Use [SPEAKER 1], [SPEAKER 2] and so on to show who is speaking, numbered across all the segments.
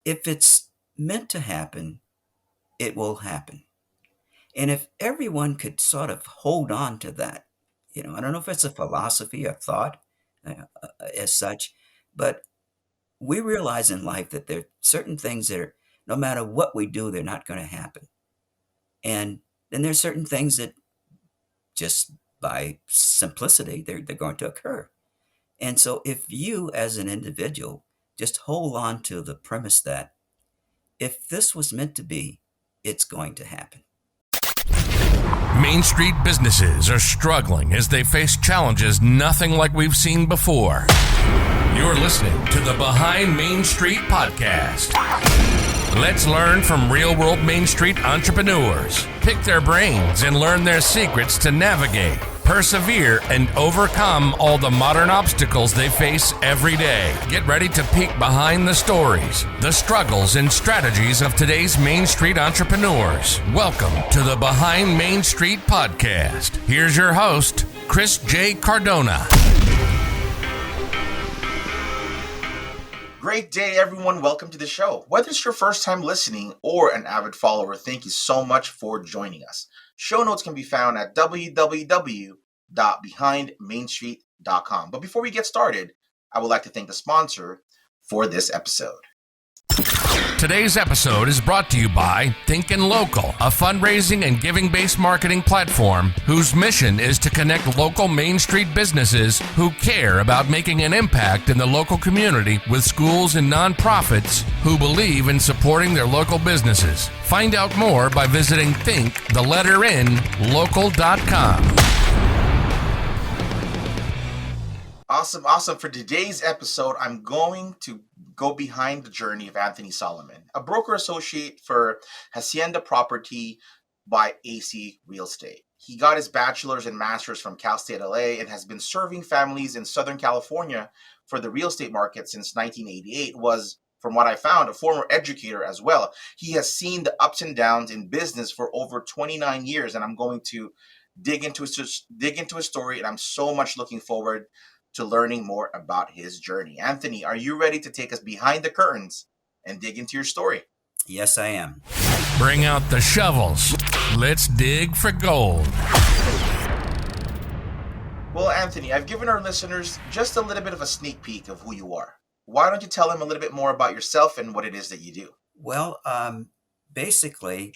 [SPEAKER 1] if it's meant to happen, it will happen. And if everyone could sort of hold on to that, I don't know if it's a philosophy or thought as such, but we realize in life that there are certain things that are, no matter what we do, they're not going to happen. And then there's certain things that just by simplicity, they're going to occur. And so if you as an individual just hold on to the premise that if this was meant to be, it's going to happen.
[SPEAKER 2] Main Street businesses are struggling as they face challenges nothing like we've seen before. You're listening to the Behind Main Street podcast. Let's learn from real-world Main Street entrepreneurs, pick their brains, and learn their secrets to navigate, persevere, and overcome all the modern obstacles they face every day. Get ready to peek behind the stories, the struggles, and strategies of today's Main Street entrepreneurs. Welcome to the Behind Main Street podcast. Here's your host, Chris J. Cardona.
[SPEAKER 3] Great day, everyone. Welcome to the show. Whether it's your first time listening or an avid follower, thank you so much for joining us. Show notes can be found at www.behindmainstreet.com. But before we get started, I would like to thank the sponsor for this episode.
[SPEAKER 2] Today's episode is brought to you by Thinkin' Local, a fundraising and giving-based marketing platform whose mission is to connect local Main Street businesses who care about making an impact in the local community with schools and nonprofits who believe in supporting their local businesses. Find out more by visiting local.com.
[SPEAKER 3] Awesome. For today's episode, I'm going to go behind the journey of Anthony Solomon, a broker associate for Hacienda Property by AC Realty. He got his Bachelors and Masters from Cal State LA and has been serving families in Southern California for the real estate market since 1988. Was, from what I found, a former educator as well. He has seen the ups and downs in business for over 29 years, and I'm going to dig into his story, and I'm so much looking forward to learning more about his journey. Anthony, are you ready to take us behind the curtains and dig into your story?
[SPEAKER 1] Yes, I am.
[SPEAKER 2] Bring out the shovels. Let's dig for gold.
[SPEAKER 3] Well, Anthony, I've given our listeners just a little bit of a sneak peek of who you are. Why don't you tell them a little bit more about yourself and what it is that you do?
[SPEAKER 1] Well, basically,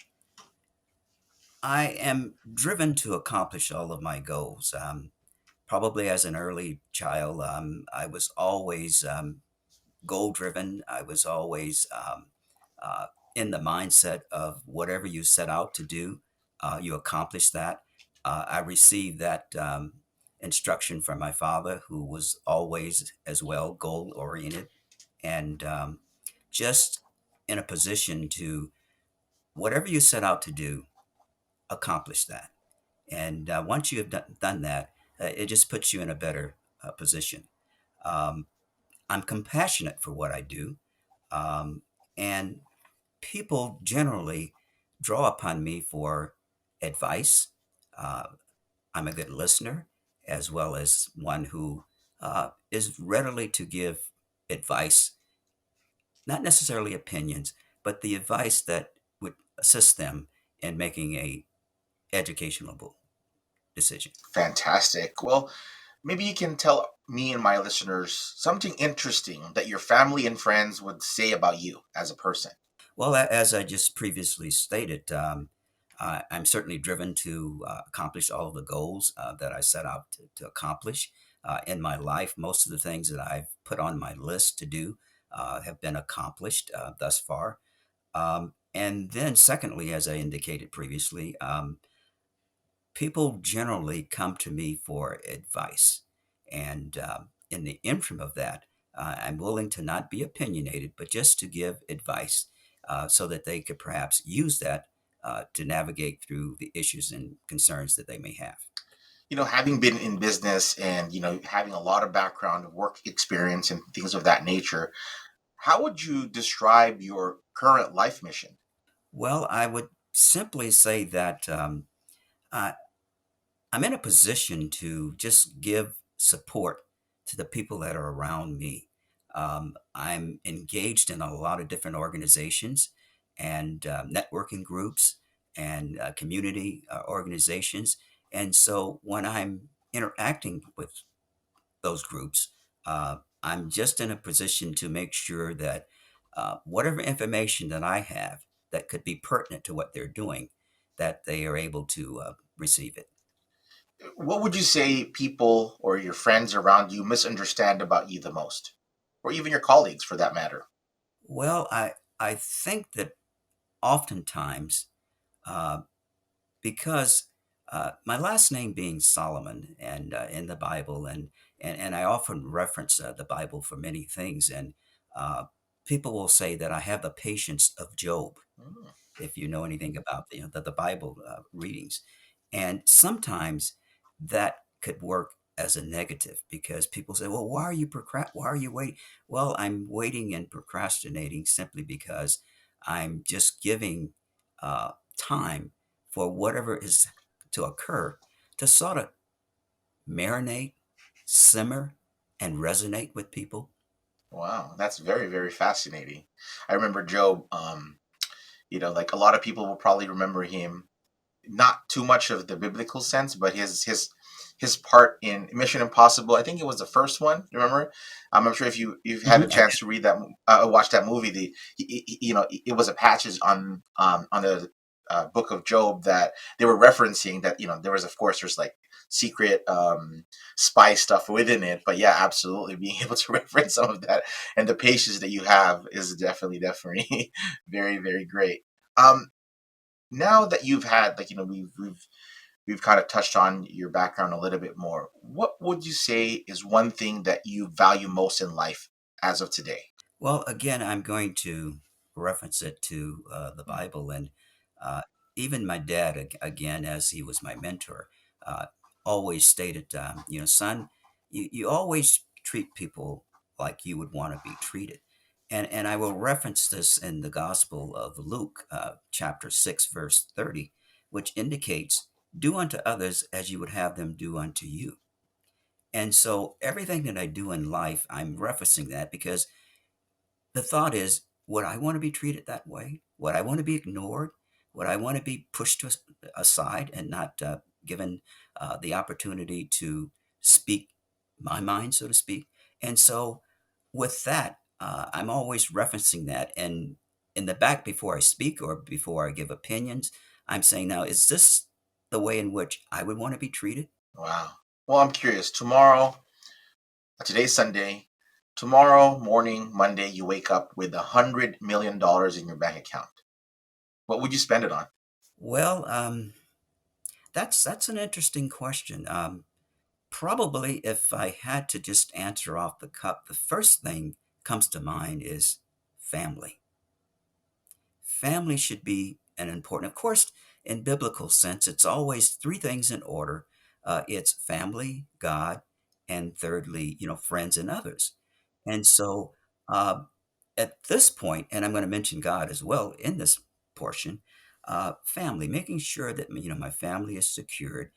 [SPEAKER 1] I am driven to accomplish all of my goals. Probably as an early child, I was always goal-driven. I was always in the mindset of whatever you set out to do, you accomplish that. I received that instruction from my father, who was always as well goal-oriented and just in a position to, whatever you set out to do, accomplish that. And once you have done that, it just puts you in a better position. I'm compassionate for what I do, and people generally draw upon me for advice. I'm a good listener, as well as one who is readily to give advice, not necessarily opinions, but the advice that would assist them in making a educational decision.
[SPEAKER 3] Fantastic. Well, maybe you can tell me and my listeners something interesting that your family and friends would say about you as a person.
[SPEAKER 1] Well, as I just previously stated, I'm certainly driven to accomplish all of the goals that I set out to accomplish in my life. Most of the things that I've put on my list to do have been accomplished thus far. And then secondly, as I indicated previously, people generally come to me for advice. And in the interim of that, I'm willing to not be opinionated, but just to give advice so that they could perhaps use that to navigate through the issues and concerns that they may have.
[SPEAKER 3] Having been in business and, having a lot of background of work experience and things of that nature, how would you describe your current life mission?
[SPEAKER 1] Well, I would simply say that I, I'm in a position to just give support to the people that are around me. I'm engaged in a lot of different organizations and networking groups and community organizations. And so when I'm interacting with those groups, I'm just in a position to make sure that whatever information that I have that could be pertinent to what they're doing, that they are able to receive it.
[SPEAKER 3] What would you say people or your friends around you misunderstand about you the most, or even your colleagues for that matter?
[SPEAKER 1] Well, I think that oftentimes, uh, because my last name being Solomon and in the Bible, and I often reference the Bible for many things, and uh, people will say that I have the patience of Job,
[SPEAKER 3] Mm,
[SPEAKER 1] if you know anything about the Bible readings. And sometimes that could work as a negative because people say, well, why are you waiting? Well, I'm waiting and procrastinating simply because I'm just giving time for whatever is to occur to sort of marinate, simmer, and resonate with people.
[SPEAKER 3] wow, that's very, very fascinating. I remember Job. Like a lot of people will probably remember him not too much of the biblical sense, but his part in Mission Impossible. I think it was the first one. Remember? I'm not sure if you've had a
[SPEAKER 1] Mhm.
[SPEAKER 3] chance to read that, watch that movie. It was a passage on the book of Job that they were referencing. That there was, of course, there's like secret spy stuff within it. But yeah, absolutely, being able to reference some of that and the patience that you have is definitely very, very great. Um, Now that you've had, like, we've kind of touched on your background a little bit more, what would you say is one thing that you value most in life as of today?
[SPEAKER 1] Well, again, I'm going to reference it to the
[SPEAKER 3] Mm.
[SPEAKER 1] Bible, and uh, even my dad, again, as he was my mentor, uh, always stated, son, you always treat people like you would want to be treated. And I will reference this in the Gospel of Luke, chapter 6, verse 30, which indicates, do unto others as you would have them do unto you. And so everything that I do in life, I'm referencing that because the thought is, would I want to be treated that way? Would I want to be ignored? Would I want to be pushed aside and not given the opportunity to speak my mind, so to speak? And so, with that, I'm always referencing that. And in the back, before I speak or before I give opinions, I'm saying, now, is this the way in which I would want to be treated?
[SPEAKER 3] Wow. Well, I'm curious. Today's Sunday. Tomorrow morning, Monday, you wake up with $100 million in your bank account. What would you spend it on?
[SPEAKER 1] Well, that's an interesting question. Probably if I had to just answer off the cup, the first thing comes to mind is family. Family should be an important, of course, in biblical sense, it's always three things in order. It's family, God, and thirdly, friends and others. And so uh, at this point, and I'm going to mention God as well in this portion, family, making sure that my family is secured.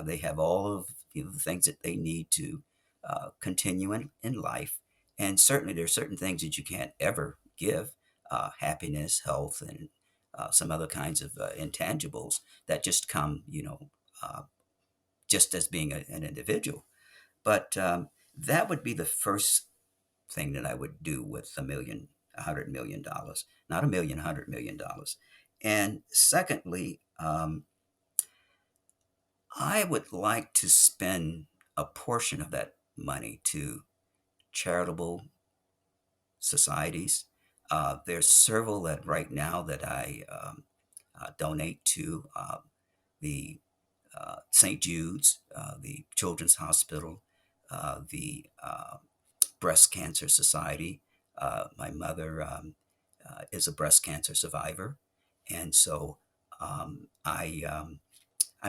[SPEAKER 1] They have all of the things that they need to continue in life, and certainly there are certain things that you can't ever give: happiness, health, and some other kinds of intangibles that just come, uh, just as being an individual. But that would be the first thing that I would do with $100 million, not a million, $100 million. And secondly, I would like to spend a portion of that money to charitable societies. There's several that right now that I donate to the St. Jude's, the Children's Hospital, the Breast Cancer Society. My mother is a breast cancer survivor, and so I'm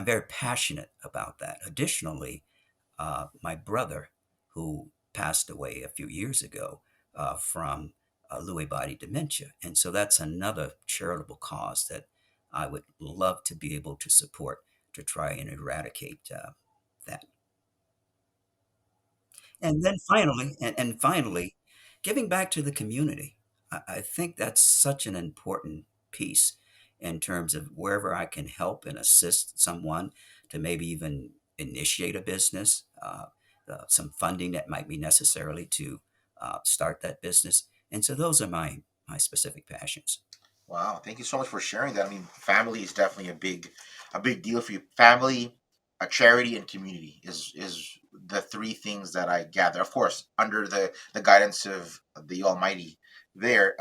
[SPEAKER 1] very passionate about that. Additionally, my brother, who passed away a few years ago from Lewy body dementia, and so that's another charitable cause that I would love to be able to support to try and eradicate that. And then finally, and finally, Giving back to the community. I think that's such an important piece in terms of wherever I can help and assist someone to maybe even initiate a business, some funding that might be necessarily to start that business. And so those are my specific passions.
[SPEAKER 3] Wow, thank you so much for sharing that. I mean, family is definitely a big deal for you. Family, a charity, and community is the three things that I gather. Of course, under the guidance of the Almighty. There,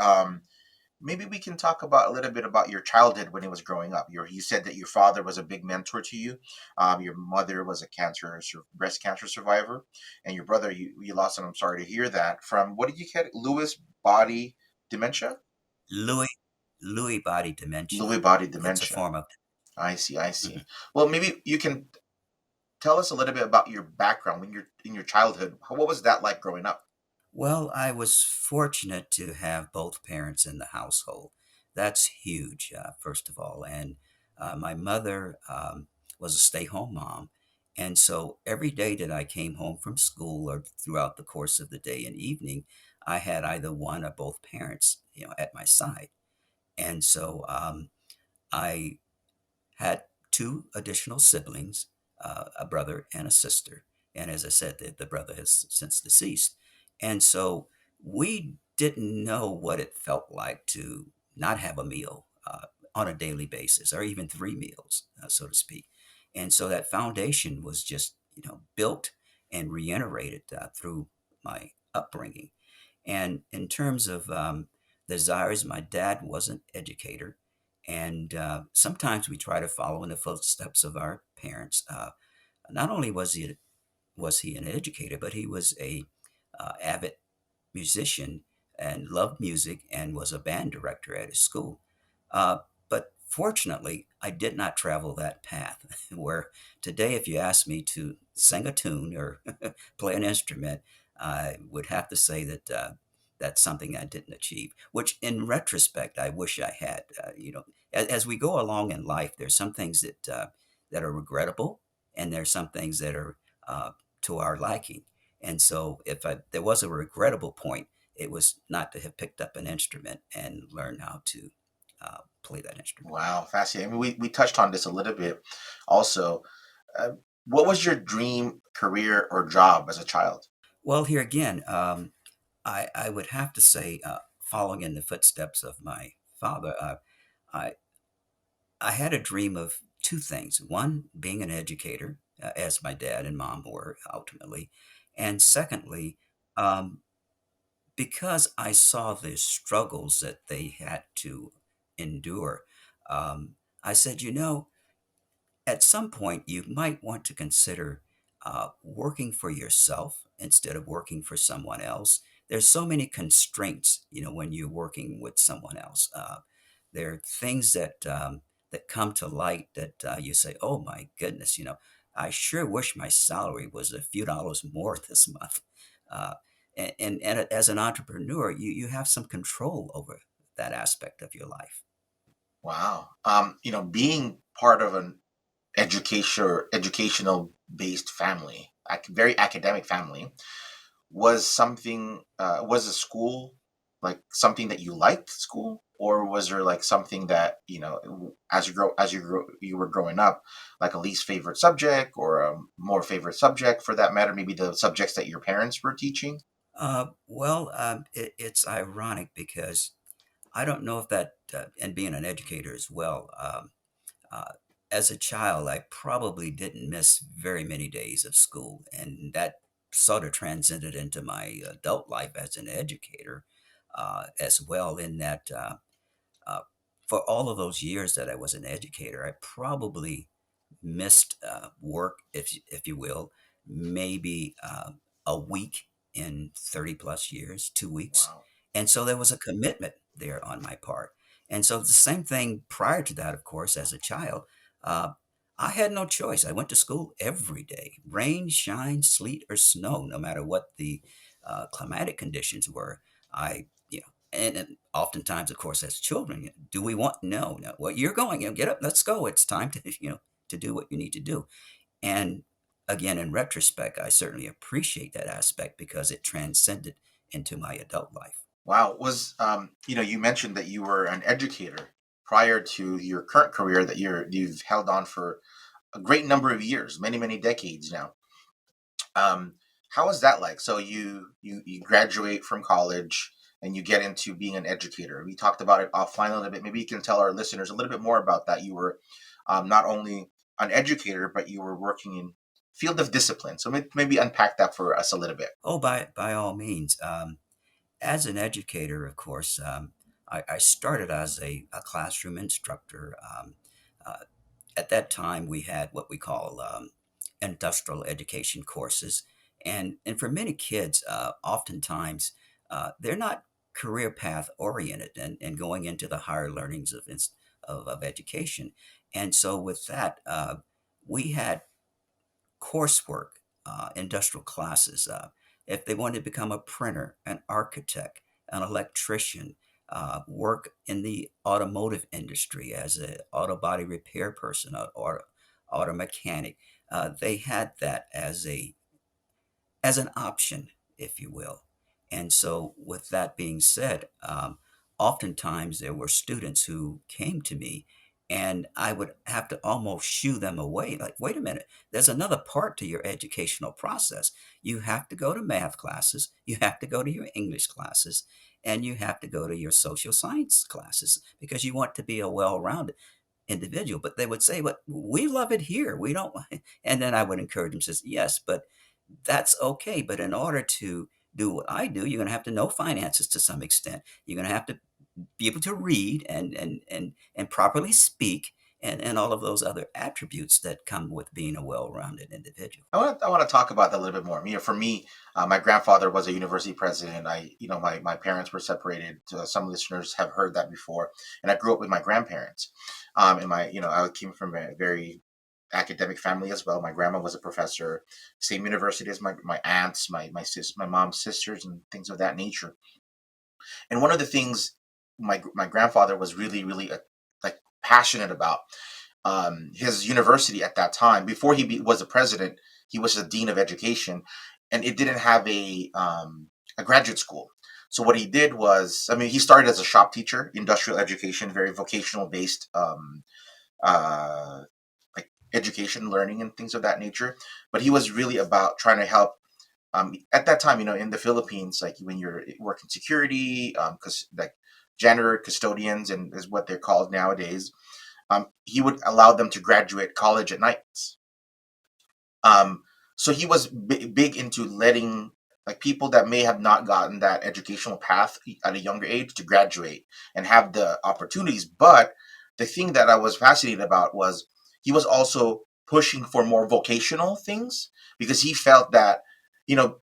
[SPEAKER 3] maybe we can talk about a little bit about your childhood when it was growing up. You said that your father was a big mentor to you. Your mother was a breast cancer survivor, and your brother you lost him. I'm sorry to hear that. From what did you get? Lewis body dementia.
[SPEAKER 1] Lewy, Lewy body dementia.
[SPEAKER 3] Lewy body
[SPEAKER 1] It's a
[SPEAKER 3] dementia.
[SPEAKER 1] form of.
[SPEAKER 3] I see. I
[SPEAKER 1] Mhm.
[SPEAKER 3] see. Well, maybe you can tell us a little bit about your background when you're in your childhood. What was that like growing up?
[SPEAKER 1] Well, I was fortunate to have both parents in the household. That's huge, first of all. And my mother was a stay home mom. And so every day that I came home from school or throughout the course of the day and evening, I had either one or both parents, at my side. And so I had two additional siblings, a brother and a sister. And as I said, the brother has since deceased. And so we didn't know what it felt like to not have a meal on a daily basis or even three meals, so to speak. And so that foundation was just, built and reiterated through my upbringing. And in terms of desires, my dad was an educator, and sometimes we try to follow in the footsteps of our parents. Not only was he an educator, but he was a avid musician and loved music and was a band director at his school. Uh, but fortunately, I did not travel that path. Where today, if you ask me to sing a tune or play an instrument, I would have to say that that's something I didn't achieve. Which, in retrospect, I wish I had. As we go along in life, there's some things that are regrettable, and there's some things that are to our liking. And so, if there was a regrettable point, it was not to have picked up an instrument and learned how to play that instrument.
[SPEAKER 3] Wow, fascinating. I mean, we touched on this a little bit. Also, uh, what was your dream career or job as a child?
[SPEAKER 1] Well, here again, I would have to say, following in the footsteps of my father, I, I had a dream of two things. One, being an educator, as my dad and mom were ultimately. And secondly, um, because I saw the struggles that they had to endure, I said, at some point you might want to consider working for yourself instead of working for someone else. There's so many constraints, when you're working with someone else. There are things that come to light that you say, "Oh my goodness, I sure wish my salary was a few dollars more this month." Uh, and as an entrepreneur, you have some control over that aspect of your life.
[SPEAKER 3] Wow. Being part of an educational based family, very academic family, was a school like something that you liked school, or was there like something that you were growing up, like a least favorite subject or a more favorite subject for that matter, maybe the subjects that your parents were teaching?
[SPEAKER 1] It's ironic because I don't know if that, and being an educator as well, uh, as a child, I probably didn't miss very many days of school. And that sort of transcended into my adult life as an educator as well, in that uh, for all of those years that I was an educator, I probably missed work, if you will, maybe a week in 30 plus years, 2 weeks.
[SPEAKER 3] Wow.
[SPEAKER 1] And so there was a commitment there on my part. And so the same thing prior to that, of course, as a child, uh, I had no choice. I went to school every day, rain, shine, sleet, or snow, no matter what the climatic conditions were. And oftentimes, of course, as children, do we want? No, no. Well, you're going. Get up. Let's go. It's time to to do what you need to do. And again, in retrospect, I certainly appreciate that aspect because it transcended into my adult life.
[SPEAKER 3] Wow. Was you mentioned that you were an educator prior to your current career that you've held on for a great number of years, many many decades now. Um, how is that like? So you graduate from college and you get into being an educator. We talked about it offline a little bit. Maybe you can tell our listeners a little bit more about that. You were not only an educator, but you were working in field of discipline. So maybe unpack that for us a little bit.
[SPEAKER 1] Oh, by all means. As an educator, of course, I started as a classroom instructor. Uh, at that time, we had what we call industrial education courses, and for many kids, oftentimes they're not career path oriented and going into the higher learnings of education, and so with that, we had coursework, industrial classes. If they wanted to become a printer, an architect, an electrician, work in the automotive industry as an auto body repair person, or auto mechanic, they had that as an option, if you will. And so, with that being said, oftentimes there were students who came to me, and I would have to almost shoo them away. Like, wait a minute, there's another part to your educational process. You have to go to math classes, you have to go to your English classes, and you have to go to your social science classes because you want to be a well rounded individual. But they would say, "But we love it here. We don't." And then I would encourage them, says, "Yes, but that's okay. But in order to do what I do, you're going to have to know finances to some extent. You're going to have to be able to read and properly speak and all of those other attributes that come with being a well-rounded individual."
[SPEAKER 3] I want to talk about that a little bit more. For me, my grandfather was a university president. My parents were separated. Some listeners have heard that before, and I grew up with my grandparents. And I came from a very academic family as well. My grandma was a professor, same university as my aunts, my mom's sisters, and things of that nature. And one of the things my grandfather was really really like passionate about, his university at that time before was a president. He was the dean of education, and it didn't have a graduate school. So what he did was, I mean, he started as a shop teacher, industrial education, very vocational based, uh, like education, learning, and things of that nature. But he was really about trying to help. At that time, in the Philippines, like when you're working security, because like janitor, custodians, and is what they're called nowadays, he would allow them to graduate college at nights. Um, so he was big into letting like people that may have not gotten that educational path at a younger age to graduate and have the opportunities. But the thing that I was fascinated about was he was also pushing for more vocational things because he felt that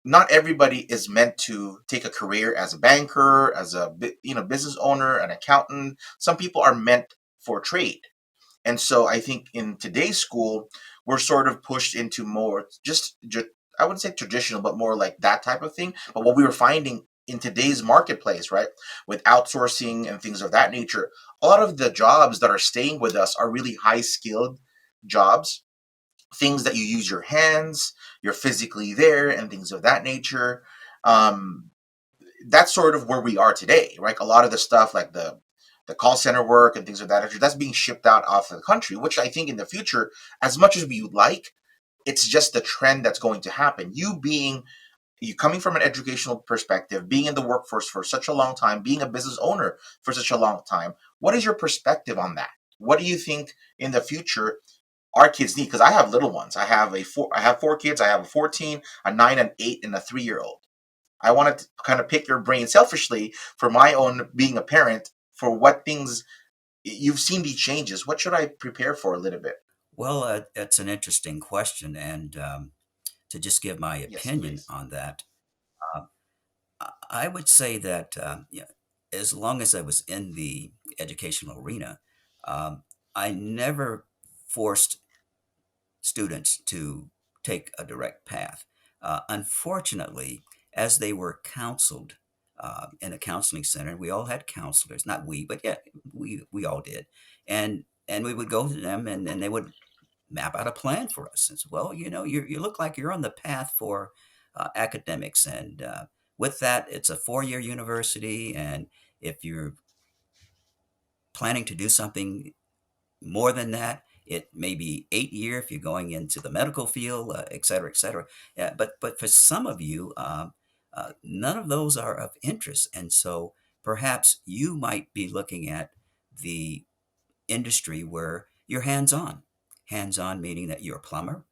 [SPEAKER 3] not everybody is meant to take a career as a banker, as a business owner, an accountant. Some people are meant for trade. And so I think in today's school, we're sort of pushed into more just I wouldn't say traditional, but more like that type of thing. But what we were finding in today's marketplace, right, with outsourcing and things of that nature, a lot of the jobs that are staying with us are really high skilled jobs, things that you use your hands, you're physically there, and things of that nature. Um, that's sort of where we are today, right? A lot of the stuff like the call center work and things of that nature, that's being shipped out off of the country, which I think in the future, as much as we would like, it's just the trend that's going to happen. You coming from an educational perspective, being in the workforce for such a long time, being a business owner for such a long time, what is your perspective on that? What do you think in the future our kids need? Because I have little ones. I have four kids. I have a 14, a 9, an 8, and a 3-year old. I wanted to kind of pick your brain selfishly for my own being a parent for what things you've seen these changes. What should I prepare for a little bit?
[SPEAKER 1] Well, it's an interesting question, and to just give my
[SPEAKER 3] Yes,
[SPEAKER 1] opinion
[SPEAKER 3] please.
[SPEAKER 1] on that, uh, I would say that as long as I was in the educational arena, um, I never forced students to take a direct path. Unfortunately, as they were counseled in a counseling center, we all had counselors, not we, but yeah, we all did. And we would go to them and they would map out a plan for us. And say, well, you look like you're on the path for academics, and with that, it's a 4-year university, and if you're planning to do something more than that, it may be 8 year if you're going into the medical field, et cetera, et cetera. Yeah, but for some of you, none of those are of interest, and so perhaps you might be looking at the industry where you're hands on. Hands on meaning that you're a plumber,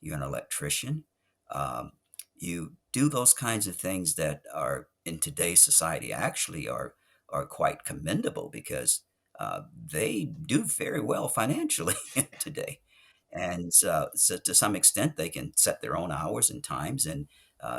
[SPEAKER 1] you're an electrician, um, you do those kinds of things that are in today's society actually are quite commendable because they do very well financially today. And so to some extent, they can set their own hours and times, and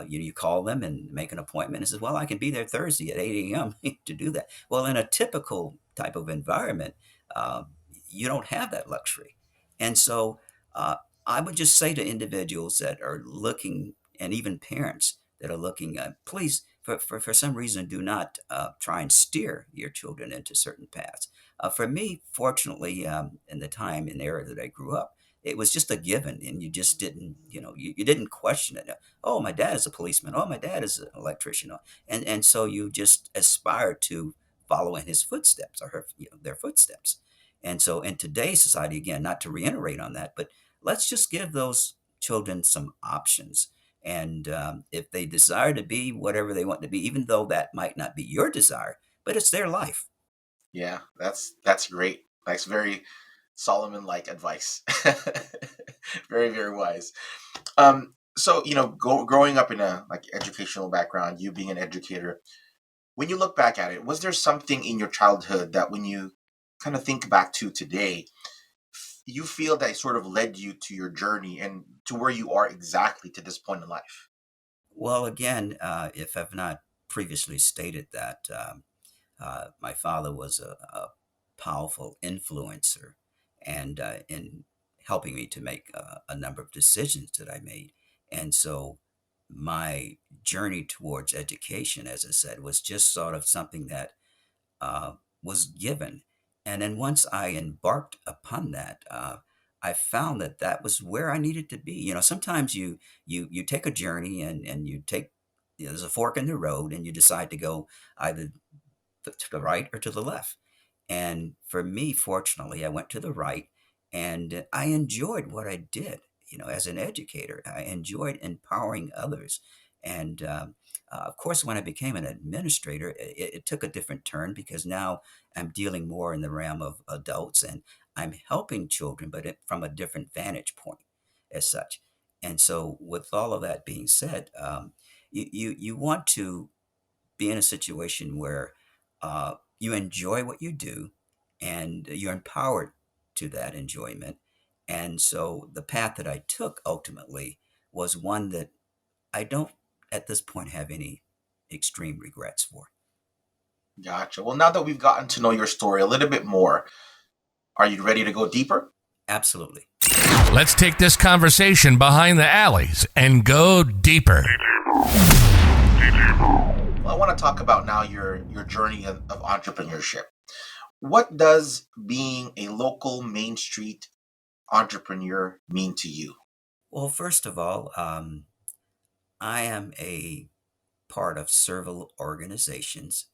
[SPEAKER 1] you call them and make an appointment and says, "Well, I can be there Thursday at 8 a.m. to do that." Well, in a typical type of environment, uh, you don't have that luxury. And so uh, I would just say to individuals that are looking, and even parents that are looking, please, for some reason, do not try and steer your children into certain paths. For me, fortunately, in the time and era that I grew up, it was just a given, and you just didn't, you didn't question it. Oh, my dad is a policeman. Oh, my dad is an electrician. And so you just aspire to follow in his footsteps or their footsteps. And so in today's society, again, not to reiterate on that, but let's just give those children some options. And if they desire to be whatever they want to be, even though that might not be your desire, but it's their life.
[SPEAKER 3] Yeah, that's great. That's very Solomon-like advice. Very, very wise. So growing up in a like educational background, you being an educator, when you look back at it, was there something in your childhood that when you kind of think back to today, you feel that it sort of led you to your journey and to where you are exactly to this point in life?
[SPEAKER 1] Well, again, if I've not previously stated that, my father was a powerful influencer and in helping me to make a number of decisions that I made. And so my journey towards education, as I said, was just sort of something that uh, was given. And then once I embarked upon that, I found that that was where I needed to be. Sometimes you take a journey and you take there's a fork in the road and you decide to go either to the right or to the left. And for me, fortunately, I went to the right and I enjoyed what I did. As an educator, I enjoyed empowering others. And of course, when I became an administrator, it took a different turn because now I'm dealing more in the realm of adults and I'm helping children, but from a different vantage point as such. And so, with all of that being said, you want to be in a situation where you enjoy what you do and you're empowered to that enjoyment. And so the path that I took ultimately was one that I don't at this point have any extreme regrets for.
[SPEAKER 3] Gotcha. Well, now that we've gotten to know your story a little bit more, are you ready to go deeper?
[SPEAKER 1] Absolutely.
[SPEAKER 2] Let's take this conversation behind the alleys and go deeper.
[SPEAKER 3] Well, I want to talk about now your journey of entrepreneurship. What does being a local Main Street entrepreneur mean to you?
[SPEAKER 1] Well, first of all, I am a part of several organizations,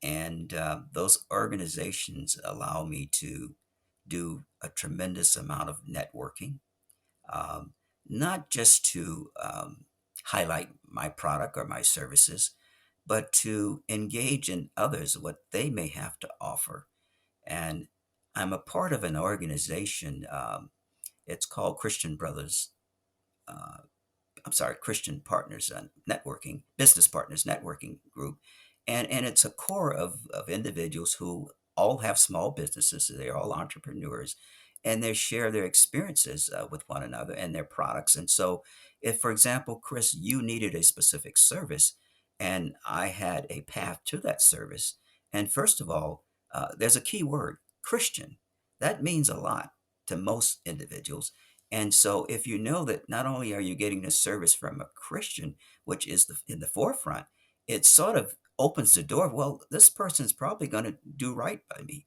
[SPEAKER 1] and those organizations allow me to do a tremendous amount of networking, um, not just to highlight my product or my services, but to engage in others, what they may have to offer. And I'm a part of an organization. It's called Christian Brothers. Uh, I'm sorry, Christian Partners Networking, Business Partners Networking Group. And it's a core of individuals who all have small businesses. They're all entrepreneurs and they share their experiences with one another and their products. And so, if, for example, Chris, you needed a specific service and I had a path to that service, and first of all, there's a key word Christian. That means a lot to most individuals. And so, if you know that not only are you getting this service from a Christian, which is in the forefront, it sort of opens the door. Well, this person's probably going to do right by me.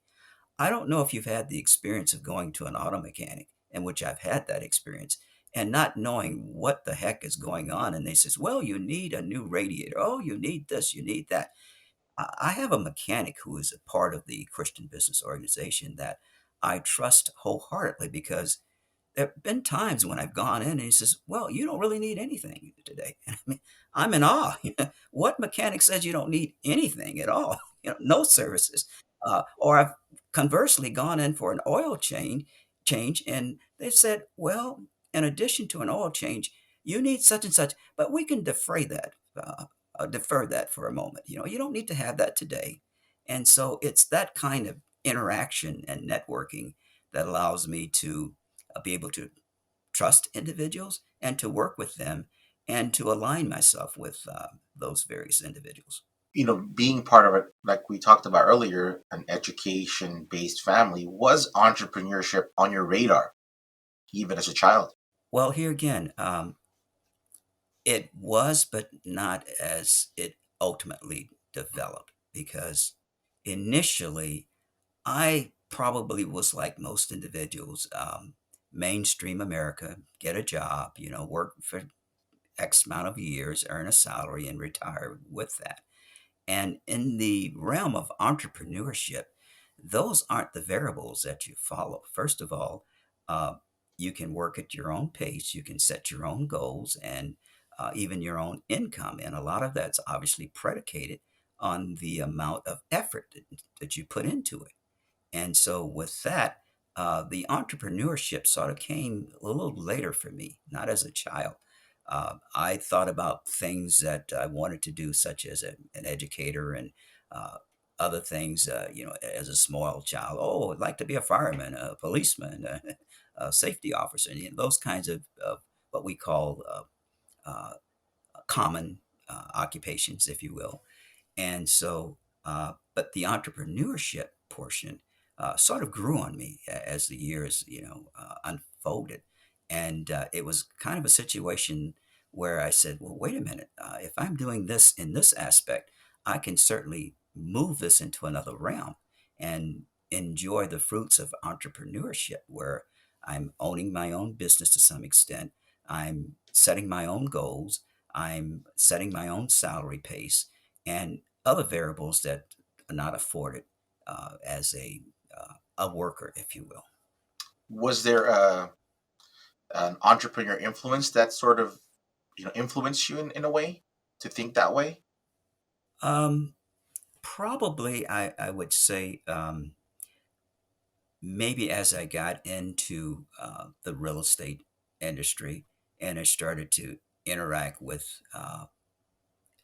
[SPEAKER 1] I don't know if you've had the experience of going to an auto mechanic, in which I've had that experience, and not knowing what the heck is going on. And they says, well, you need a new radiator. Oh, you need this, you need that. I have a mechanic who is a part of the Christian business organization that I trust wholeheartedly, because there have been times when I've gone in and he says, well, you don't really need anything today. And I mean, I'm in awe. What mechanic says you don't need anything at all? No services. Or I've conversely gone in for an oil change, and they've said, well, in addition to an oil change, you need such and such, but we can defer that for a moment. You don't need to have that today. And so it's that kind of interaction and networking that allows me to be able to trust individuals and to work with them and to align myself with those various individuals.
[SPEAKER 3] Being part of it, like we talked about earlier, an education based family, was entrepreneurship on your radar, even as a child?
[SPEAKER 1] Well, here again, it was, but not as it ultimately developed, because initially I probably was like most individuals, mainstream America, get a job, work for X amount of years, earn a salary, and retire with that. And in the realm of entrepreneurship, those aren't the variables that you follow. First of all, uh, you can work at your own pace, you can set your own goals, and even your own income. And a lot of that's obviously predicated on the amount of effort that you put into it. And so with that, the entrepreneurship sort of came a little later for me, not as a child. I thought about things that I wanted to do, such as an educator and uh, other things, as a small child. Oh, I'd like to be a fireman, a policeman, a safety officer, and those kinds of what we call uh, common occupations, if you will. And so, but the entrepreneurship portion sort of grew on me as the years, unfolded. And it was kind of a situation where I said, well, wait a minute. If I'm doing this in this aspect, I can certainly move this into another realm and enjoy the fruits of entrepreneurship, where I'm owning my own business to some extent. I'm setting my own goals. I'm setting my own salary pace and other variables that are not afforded as a worker, if you will.
[SPEAKER 3] Was there an entrepreneur influence that sort of influenced you in a way to think that way?
[SPEAKER 1] Um, Probably, I would say, maybe as I got into the real estate industry and I started to interact with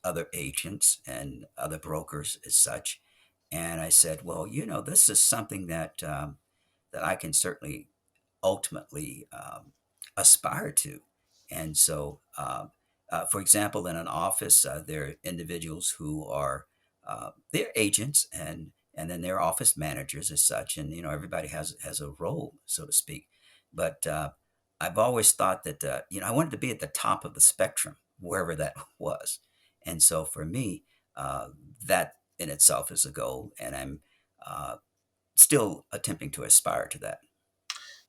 [SPEAKER 1] other agents and other brokers as such. And I said, well, this is something that I can certainly ultimately aspire to. And so, for example, in an office, there are individuals who are they're agents, and then they're office managers as such, and everybody has a role, so to speak. But I've always thought that I wanted to be at the top of the spectrum, wherever that was. And so for me, uh, that in itself is a goal, and I'm uh, still attempting to aspire to that.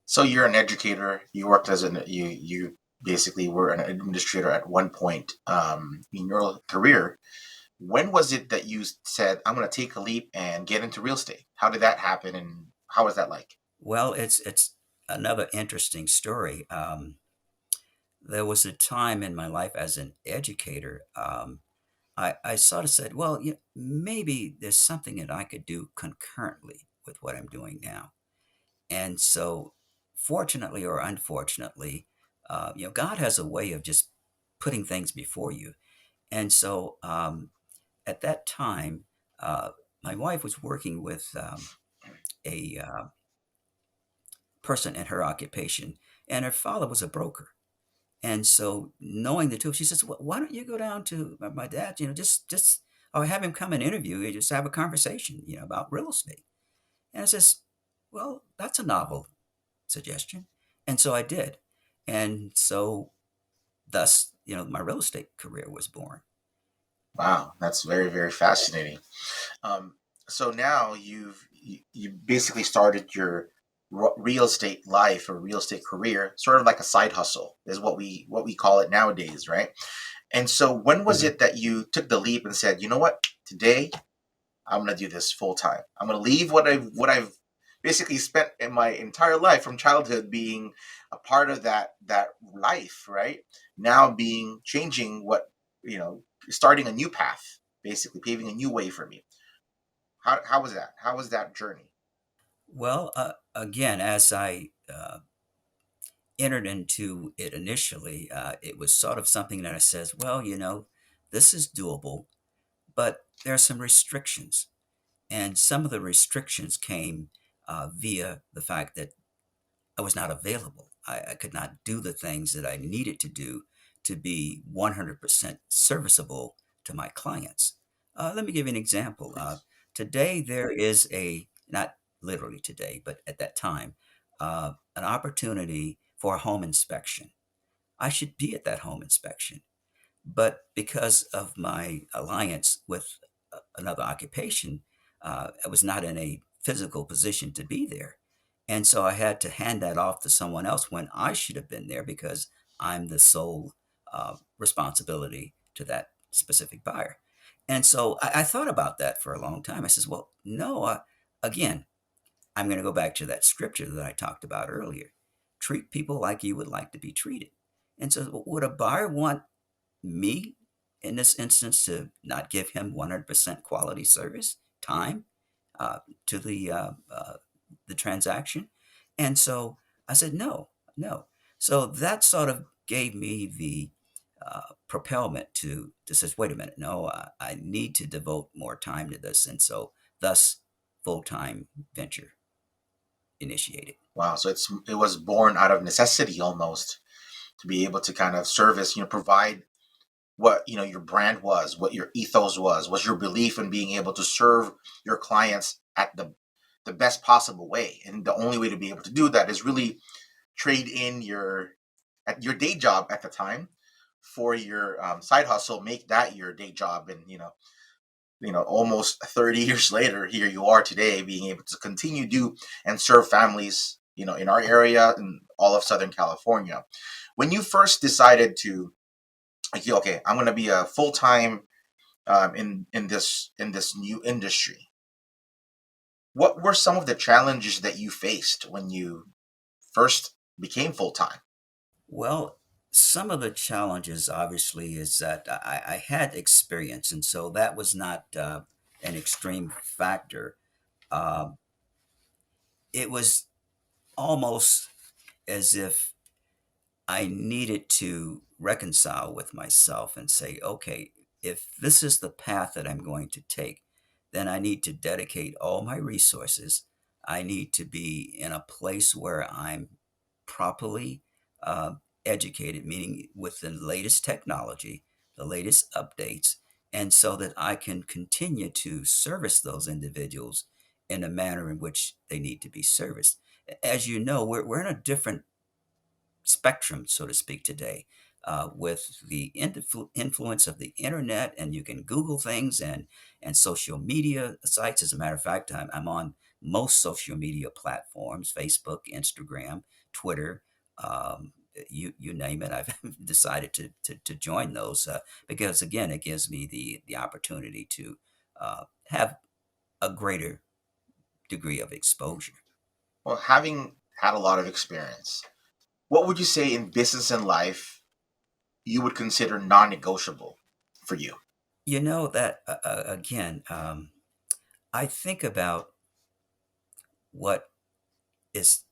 [SPEAKER 3] So you're an educator. You worked as you basically were an administrator at one point in your career. When was it that you said, "I'm going to take a leap and get into real estate"? How did that happen, and how was that like?
[SPEAKER 1] Well, it's another interesting story. There was a time in my life as an educator. I sort of said, well, maybe there's something that I could do concurrently with what I'm doing now. And so, fortunately or unfortunately, God has a way of just putting things before you. And so, at that time, uh, my wife was working with a person in her occupation, and her father was a broker. And so, knowing the two, she says, "Why don't you go down to my dad? Just or have him come and interview you, just have a conversation, about real estate." And I says, "Well, that's a novel suggestion." And so I did. And so, thus, my real estate career was born.
[SPEAKER 3] Wow, that's very very fascinating. Um, so now you basically started real estate life or real estate career, sort of like a side hustle, is what we call it nowadays, right? And so, when was
[SPEAKER 1] Mhm.
[SPEAKER 3] it that you took the leap and said, you know what, today I'm going to do this full time. I'm going to leave what I've basically spent in my entire life from childhood being a part of that life, right? Now being changing starting a new path, basically paving a new way for me. How was that? How was that journey?
[SPEAKER 1] Well, again, as I entered into it initially, it was sort of something that I says, well, this is doable, but there are some restrictions. And some of the restrictions came via the fact that I was not available. I could not do the things that I needed to do to be 100% serviceable to my clients. Let me give you an example. Today, there is not literally today, but at that time, an opportunity for a home inspection. I should be at that home inspection. But because of my alliance with another occupation, I was not in a physical position to be there. And so I had to hand that off to someone else when I should have been there because I'm the sole responsibility to that specific buyer. And so I thought about that for a long time. I says, well, no, again, I'm going to go back to that scripture that I talked about earlier. Treat people like you would like to be treated. And so, would a buyer want me in this instance to not give him 100% quality service time uh, to the transaction? And so I said no, no. So that sort of gave me the propelment to say, wait a minute, no, I need to devote more time to this. And so thus full-time venture initiated.
[SPEAKER 3] Wow, so it was born out of necessity almost, to be able to kind of service, provide what your brand was, what your ethos was your belief in being able to serve your clients at the best possible way. And the only way to be able to do that is really trade in your day job at the time for your side hustle, make that your day job. And almost 30 years later, here you are today being able to continue do and serve families, in our area and all of Southern California. When you first decided to, like, okay, I'm going to be a full-time in this new industry, what were some of the challenges that you faced when you first became full-time?
[SPEAKER 1] Well, some of the challenges obviously is that I had experience, and so that was not an extreme factor. Um, it was almost as if I needed to reconcile with myself and say, okay, if this is the path that I'm going to take, then I need to dedicate all my resources. I need to be in a place where I'm properly uh, educated, meaning with the latest technology, the latest updates, and so that I can continue to service those individuals in a manner in which they need to be serviced. As you know, we're in a different spectrum, so to speak, today, with the influence of the internet, and you can Google things and social media sites. As a matter of fact, I'm on most social media platforms: Facebook, Instagram, Twitter. You name it. I've decided to join those because again, it gives me the opportunity to have a greater degree of exposure.
[SPEAKER 3] Well, having had a lot of experience, what would you say in business and life you would consider non-negotiable for you?
[SPEAKER 1] You know that again. I think about what is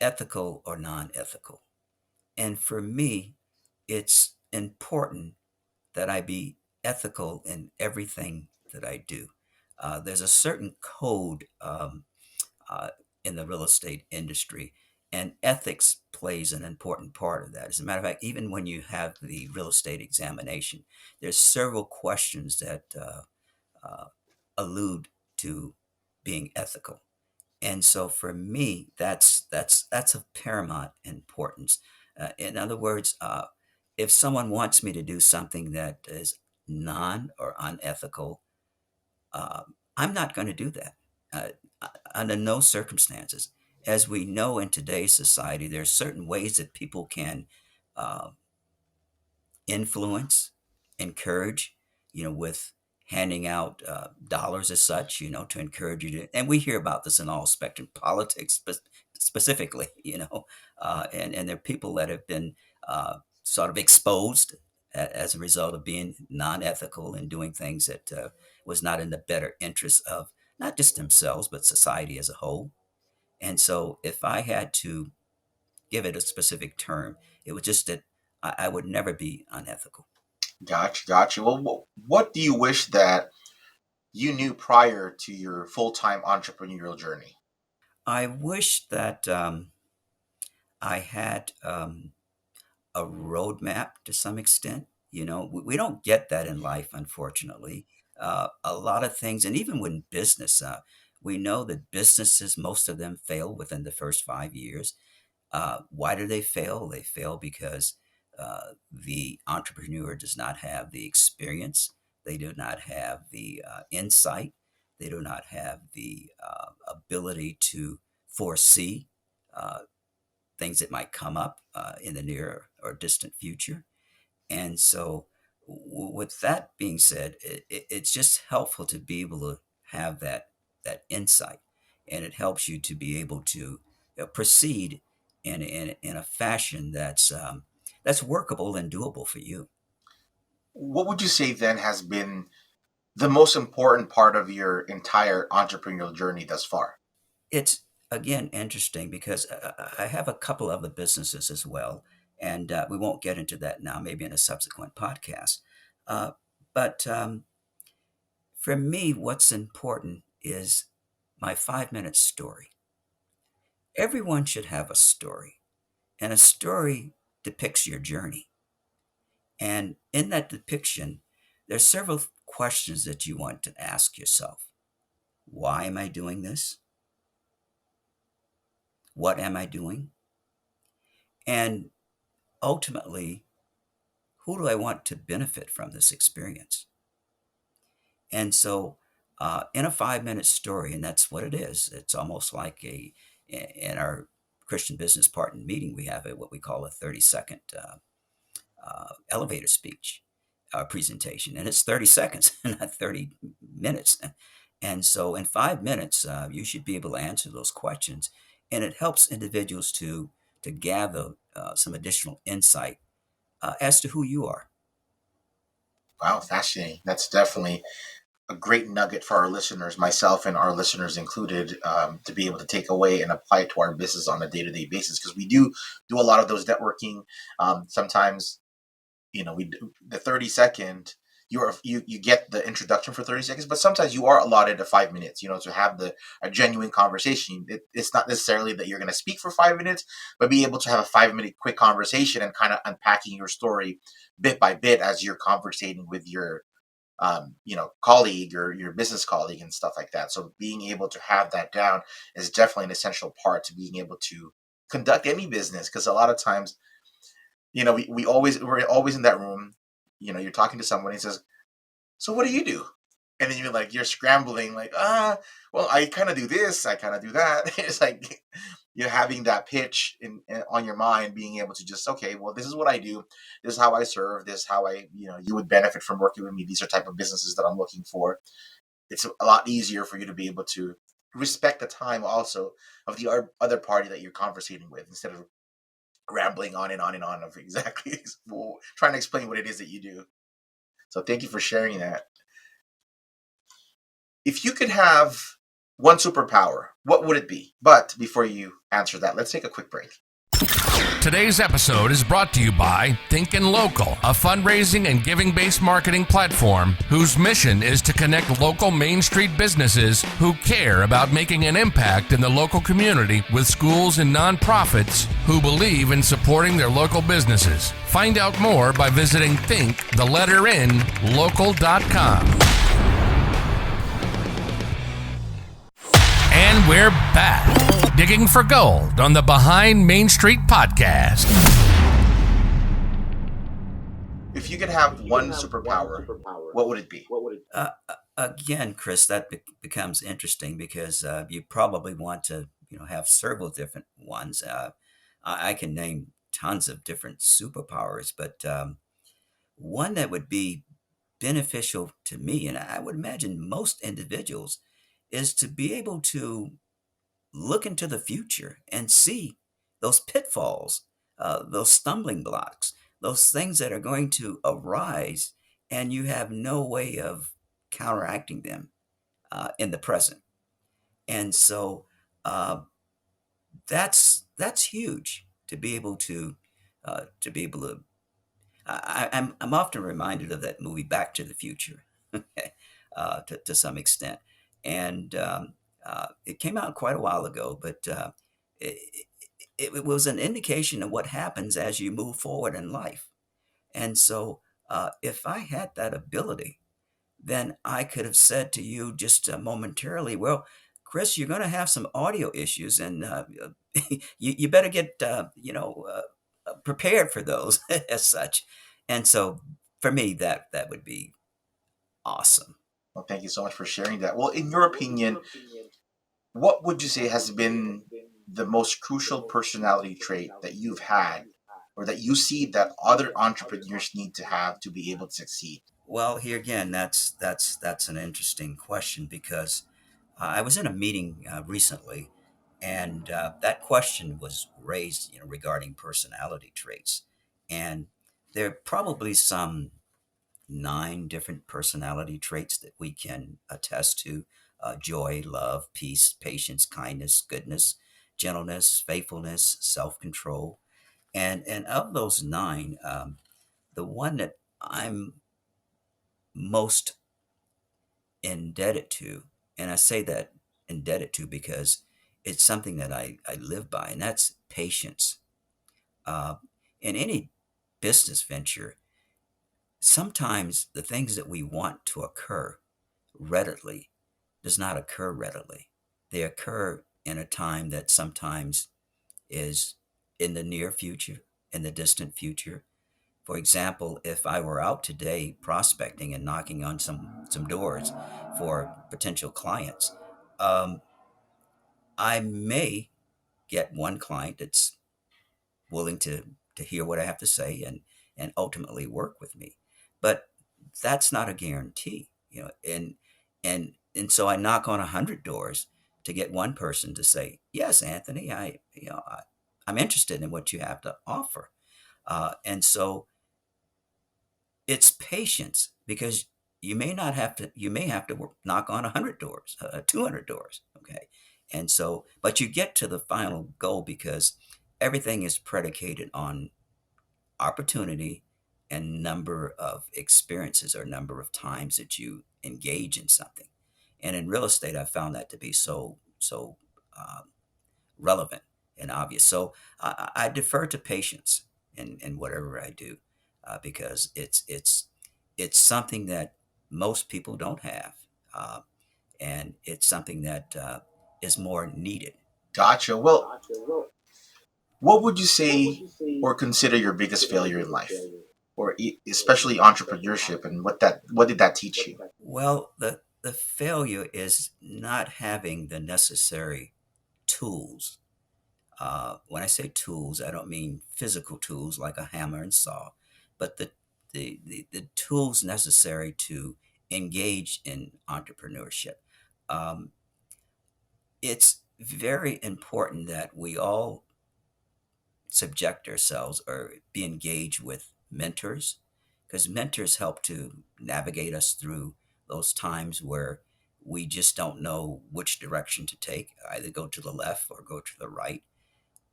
[SPEAKER 1] ethical or non ethical. And for me, it's important that I be ethical in everything that I do. There's a certain code uh, in the real estate industry, and ethics plays an important part of that. As a matter of fact, even when you have the real estate examination, there's several questions that uh, allude to being ethical. And so for me, that's of paramount importance. In other words, if someone wants me to do something that is non or unethical, I'm not going to do that uh, under no circumstances. as we know in today's society, there are certain ways that people can uh, influence, encourage, with handing out dollars as such, to encourage you to. And we hear about this in all spectrum politics, specifically, and there are people that have been sort of exposed as a result of being non-ethical and doing things that was not in the better interest of not just themselves but society as a whole. And so, if I had to give it a specific term, it was just that I would never be unethical.
[SPEAKER 3] Gotcha, gotcha. Well, what do you wish that you knew prior to your full time entrepreneurial journey?
[SPEAKER 1] I wish that I had a roadmap to some extent. We don't get that in life, unfortunately. A lot of things, and even when business, we know that businesses, most of them fail within the first 5 years. Why do they fail? They fail because the entrepreneur does not have the experience. They do not have the insight. They do not have the ability to foresee uh, things that might come up in the near or distant future. And so, with that being said, it's just helpful to be able to have that insight, and it helps you to be able to proceed in a fashion that's workable and doable for you.
[SPEAKER 3] What would you say then has been the most important part of your entire entrepreneurial journey thus far?
[SPEAKER 1] It's again interesting because I have a couple other businesses as well, and we won't get into that now. Maybe in a subsequent podcast. Uh, but for me, what's important is my 5 minute story. Everyone should have a story, and a story depicts your journey. And in that depiction, there's several questions that you want to ask yourself. Why am I doing this? What am I doing? And ultimately, who do I want to benefit from this experience? And so, in a 5 minute story, and that's what it is, it's almost like in our Christian business partner meeting, we have what we call a 30-second elevator speech presentation, and it's 30 seconds, not 30 minutes. And so, in 5 minutes, you should be able to answer those questions, and it helps individuals to gather some additional insight as to who you are.
[SPEAKER 3] Wow, fascinating. That's definitely a great nugget for our listeners, myself and our listeners included, to be able to take away and apply it to our business on a day to day basis. Because we do a lot of those networking. Sometimes, we do the 30-second. You get the introduction for 30 seconds, but sometimes you are allotted to 5 minutes, to have a genuine conversation. It's not necessarily that you're going to speak for 5 minutes, but be able to have a 5 minute quick conversation and kind of unpacking your story bit by bit as you're conversating with your colleague or your business colleague and stuff like that. So being able to have that down is definitely an essential part to being able to conduct any business. Because a lot of times, we're always in that room. You're talking to someone and he says, "So what do you do?" And then you're scrambling, like, well, I kind of do this, I kind of do that. It's like you're having that pitch on your mind, being able to just, okay, well, this is what I do, this is how I serve, this is how you would benefit from working with me. These are type of businesses that I'm looking for. It's a lot easier for you to be able to respect the time also of the other party that you're conversating with, instead of rambling on and on and on of exactly trying to explain what it is that you do. So thank you for sharing that. If you could have one superpower, what would it be? But before you answer that, let's take a quick break.
[SPEAKER 2] Today's episode is brought to you by Thinkin' Local, a fundraising and giving-based marketing platform whose mission is to connect local Main Street businesses who care about making an impact in the local community with schools and nonprofits who believe in supporting their local businesses. Find out more by visiting local.com. And we're back, digging for gold on the Behind Main Street podcast.
[SPEAKER 3] If you could have one superpower, what would it be?
[SPEAKER 1] Again, Chris, that becomes interesting because you probably want to have several different ones. I can name tons of different superpowers, but one that would be beneficial to me, and I would imagine most individuals, is to be able to look into the future and see those pitfalls, those stumbling blocks, those things that are going to arise, and you have no way of counteracting them in the present. And so uh, that's huge to be able to. I'm often reminded of that movie Back to the Future, to some extent, and it came out quite a while ago, but it, it was an indication of what happens as you move forward in life. And so, if I had that ability, then I could have said to you just momentarily, well, Chris, you're going to have some audio issues, and you better get prepared for those as such. And so, for me, that would be awesome.
[SPEAKER 3] Well, thank you so much for sharing that. Well, in your opinion, what would you say has been the most crucial personality trait that you've had or that you see that other entrepreneurs need to have to be able to succeed?
[SPEAKER 1] Well, here again, that's an interesting question because I was in a meeting recently, and that question was raised, regarding personality traits, and there are probably some 9 different personality traits that we can attest to: joy, love, peace, patience, kindness, goodness, gentleness, faithfulness, self-control, and of those 9, the one that I'm most indebted to, and I say that indebted to because it's something that I live by, and that's patience. Uh, in any business venture, sometimes the things that we want to occur readily does not occur readily. They occur in a time that sometimes is in the near future, in the distant future. For example, if I were out today prospecting and knocking on some doors for potential clients, um, I may get one client that's willing to hear what I have to say and ultimately work with me. But that's not a guarantee, and so I knock on 100 doors to get one person to say, "Yes, Anthony, I'm interested in what you have to offer." And so it's patience because you may have to knock on 100 doors, 200 doors, okay? And so, but you get to the final goal because everything is predicated on opportunity and number of experiences or number of times that you engage in something. And in real estate, I found that to be so um, relevant and obvious. So I defer to patience in whatever I do, because it's something that most people don't have, uh, and it's something that is more needed.
[SPEAKER 3] Gotcha. Well, what would you say or consider your biggest failure in life, or especially entrepreneurship, and what did that teach you?
[SPEAKER 1] Well, the failure is not having the necessary tools. When I say tools, I don't mean physical tools like a hammer and saw, but the tools necessary to engage in entrepreneurship. Um, it's very important that we all subject ourselves or be engaged with mentors, because mentors help to navigate us through those times where we just don't know which direction to take, either go to the left or go to the right.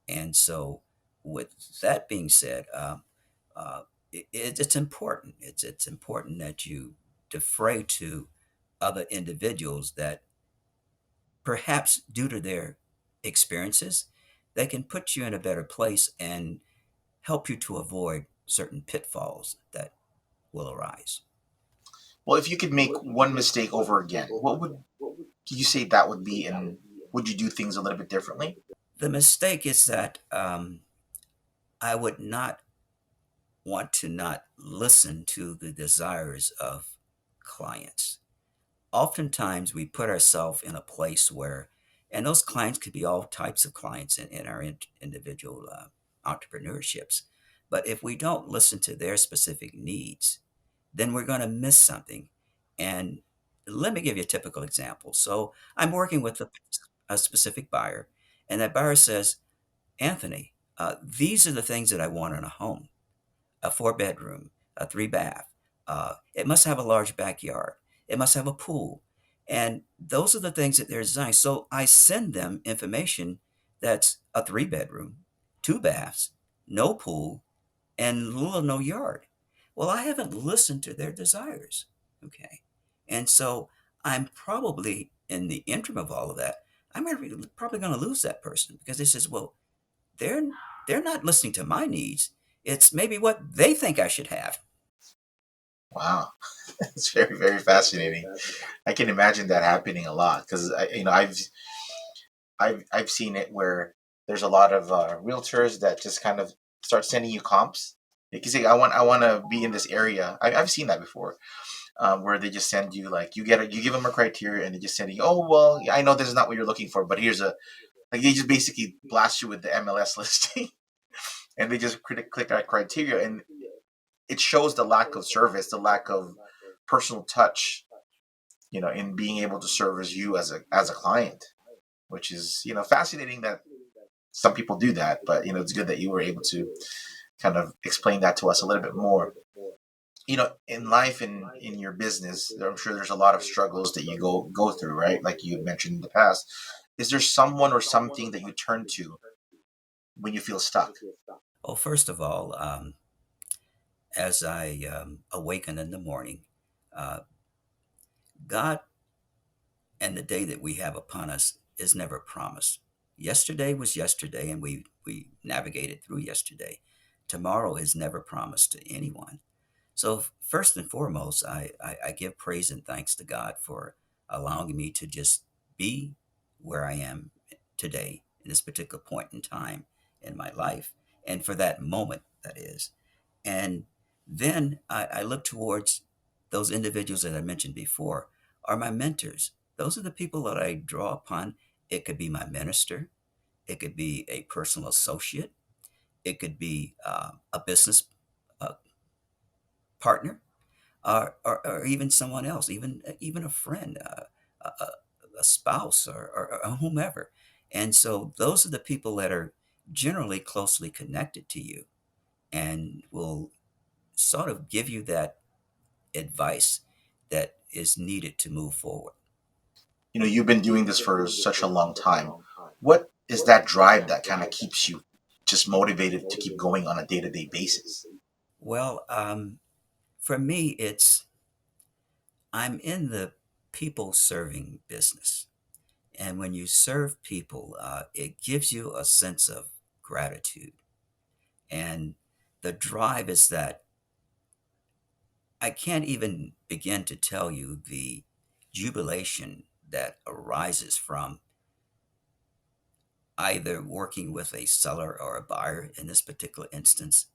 [SPEAKER 1] And so, with that being said, it's important. It's important that you defray to other individuals that perhaps due to their experiences, they can put you in a better place and help you to avoid certain pitfalls that will arise.
[SPEAKER 3] Well, if you could make one mistake over again, what would you say that would be, and would you do things a little bit differently?
[SPEAKER 1] The mistake is that I would not want to not listen to the desires of clients. Oftentimes, we put ourselves in a place where And those clients could be all types of clients in our individual entrepreneurships. But if we don't listen to their specific needs, then we're going to miss something. And let me give you a typical example. So I'm working with a specific buyer, and that buyer says, Anthony, these are the things that I want in a home: a 4 bedroom, a 3 bath. It must have a large backyard. It must have a pool. And those are the things that they're designing. So I send them information that's a 3 bedroom, 2 baths, no pool, and little or no yard. Well, I haven't listened to their desires. Okay. And so I'm probably in the interim of all of that, probably going to lose that person because it says, well, they're they're not listening to my needs. It's maybe what they think I should have.
[SPEAKER 3] Wow, it's very very fascinating. I can imagine that happening a lot because I've seen it where there's a lot of realtors that just kind of start sending you comps. They can say, I want to be in this area. I've seen that before, where they just send you like you give them a criteria and they just send you, oh well, yeah, I know this is not what you're looking for, but here's a like they just basically blast you with the MLS listing, and they just click that criteria, and it shows the lack of service, the lack of personal touch, in being able to service you as a client, which is fascinating that some people do that, but it's good that you were able to kind of explain that to us a little bit more. In life and in your business, I'm sure there's a lot of struggles that you go through, right? Like you mentioned in the past. Is there someone or something that you turn to when you feel stuck?
[SPEAKER 1] Well, first of all, as I awaken in the morning, uh, God and the day that we have upon us is never promised. Yesterday was yesterday, and we navigated through yesterday. Tomorrow is never promised to anyone. So first and foremost, I give praise and thanks to God for allowing me to just be where I am today in this particular point in time in my life, and for that moment that is. And then I look towards those individuals that I mentioned before are my mentors. Those are the people that I draw upon. It could be my minister. It could be a personal associate. It could be a business uh, partner, or even someone else, even a friend, a, a spouse, or whomever. And so those are the people that are generally closely connected to you and will sort of give you that advice that is needed to move forward.
[SPEAKER 3] You've been doing this for such a long time. What is that drive that kind of keeps you just motivated to keep going on a day-to-day basis?
[SPEAKER 1] Well, for me, I'm in the people serving business. And when you serve people, it gives you a sense of gratitude. And the drive is that I can't even begin to tell you the jubilation that arises from either working with a seller or a buyer in this particular instance.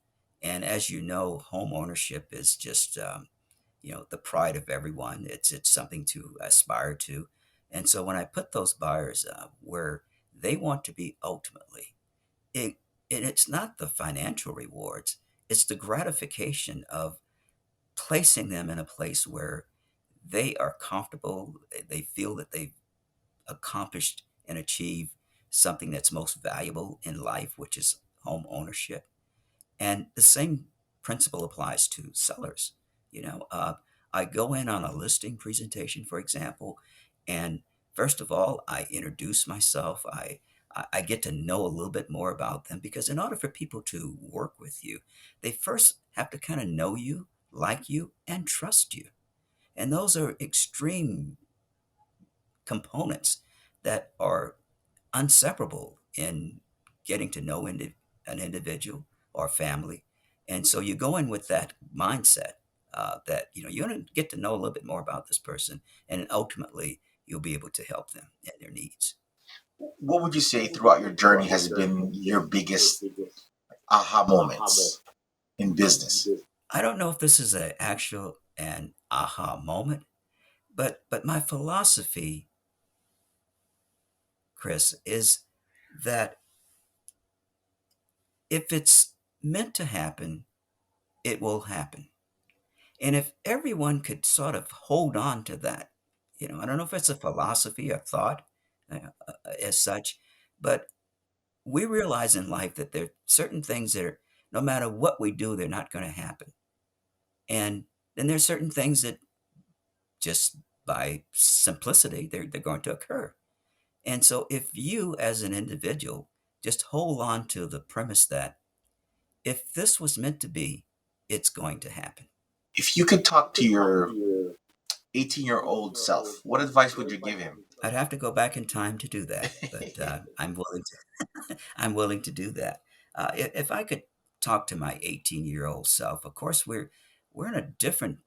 [SPEAKER 1] And as you know, home ownership is just the pride of everyone. It's something to aspire to. And so when I put those buyers where they want to be ultimately, it, it's not the financial rewards, it's the gratification of placing them in a place where they are comfortable, they feel that they've accomplished and achieved something that's most valuable in life, which is home ownership. And the same principle applies to sellers. You know, uh, I go in on a listing presentation, for example, and first of all, I introduce myself. I get to know a little bit more about them because in order for people to work with you, they first have to kind of know you, like you, and trust you. And those are extreme components that are inseparable in getting to know an individual or family. And so you go in with that mindset that you're going to get to know a little bit more about this person, and ultimately you'll be able to help them in their needs.
[SPEAKER 3] What would you say throughout your journey has been your biggest aha moments in business?
[SPEAKER 1] I don't know if this is an actual an aha moment, but my philosophy Chris, is that if it's meant to happen, it will happen. And if everyone could sort of hold on to that, I don't know if it's a philosophy or thought as such, but we realize in life that there are certain things that are, no matter what we do, they're not going to happen. And then there's certain things that just by simplicity, they're going to occur. And so if you as an individual just hold on to the premise that if this was meant to be, it's going to happen.
[SPEAKER 3] If you could talk to your 18-year-old self, what advice would you give him?
[SPEAKER 1] I'd have to go back in time to do that, but I'm willing to do that. If I could talk to my 18-year-old self, of course we're in a different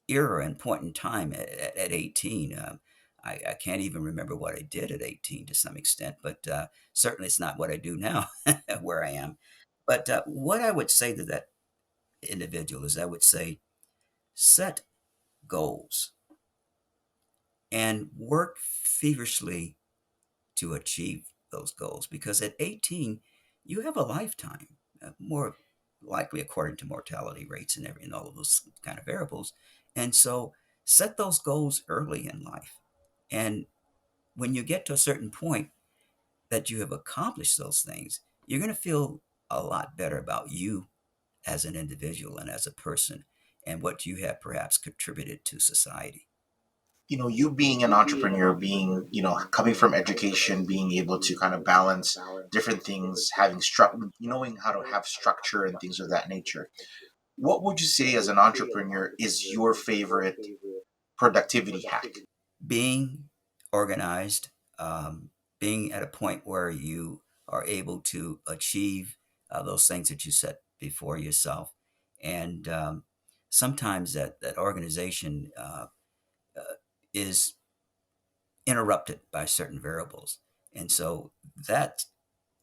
[SPEAKER 1] era and point in time at 18. I can't even remember what I did at 18 to some extent, but certainly it's not what I do now where I am. But what I would say to that individual is I would say set goals and work feverishly to achieve those goals because at 18 you have a lifetime, more likely according to mortality rates and all of those kind of variables. And so set those goals early in life, and when you get to a certain point that you have accomplished those things, you're going to feel a lot better about you as an individual and as a person and what you have perhaps contributed to society.
[SPEAKER 3] You being an entrepreneur, being, coming from education, being able to kind of balance different things, having knowing how to have structure and things of that nature. What would you say as an entrepreneur is your favorite productivity hack?
[SPEAKER 1] Being organized, being at a point where you are able to achieve those things that you set before yourself. And sometimes that organization uh, is interrupted by certain variables. And so that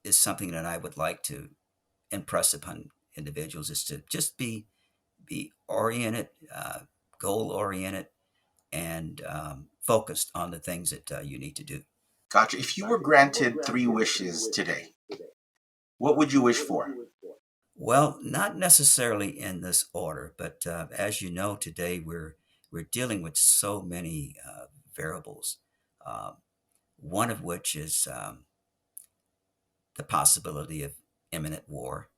[SPEAKER 1] is something that I would like to impress upon individuals is to just be oriented, goal oriented, and focused on the things that you need to do.
[SPEAKER 3] Gotcha. If you were granted three wishes today, what would you wish for?
[SPEAKER 1] Well, not necessarily in this order, but as you know, today we're dealing with so many variables. Um, one of which is the possibility of imminent war,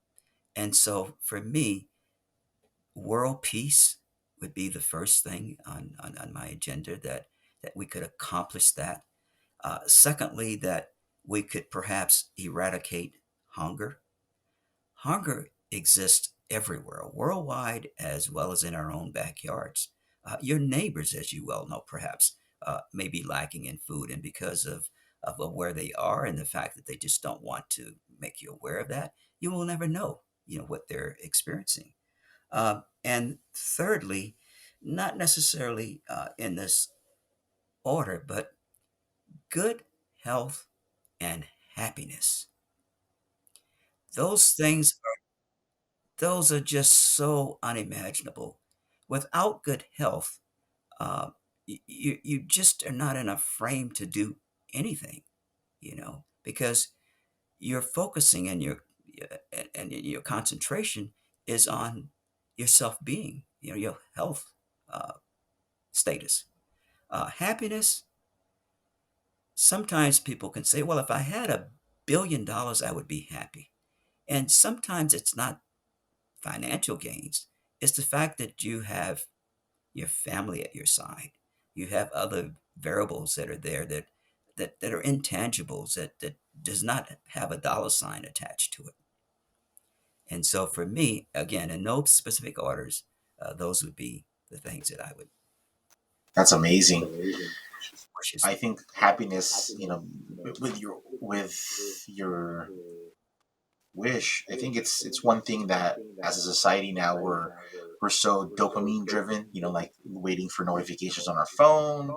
[SPEAKER 1] and so for me, world peace would be the first thing on my agenda that we could accomplish that. Secondly, that we could perhaps eradicate hunger. Hunger exists everywhere, worldwide, as well as in our own backyards. Your neighbors, as you well know, perhaps, may be lacking in food, and because of where they are and the fact that they just don't want to make you aware of that, you will never know, what they're experiencing. And thirdly, not necessarily in this order, but good health and happiness. Those things those are just so unimaginable. Without good health, uh, you just are not in a frame to do anything, because you're focusing and your concentration is on your self-being, your health uh, status. Happiness, sometimes people can say, well, if I had $1 billion, I would be happy. And sometimes it's not financial gains, it's the fact that you have your family at your side. You have other variables that are there that are intangibles that does not have a dollar sign attached to it. And so for me, again, in no specific orders, those would be the things that I would
[SPEAKER 3] That's amazing.
[SPEAKER 1] wish.
[SPEAKER 3] I think happiness, with your wish, I think it's one thing that as a society now we're so dopamine driven, like waiting for notifications on our phone.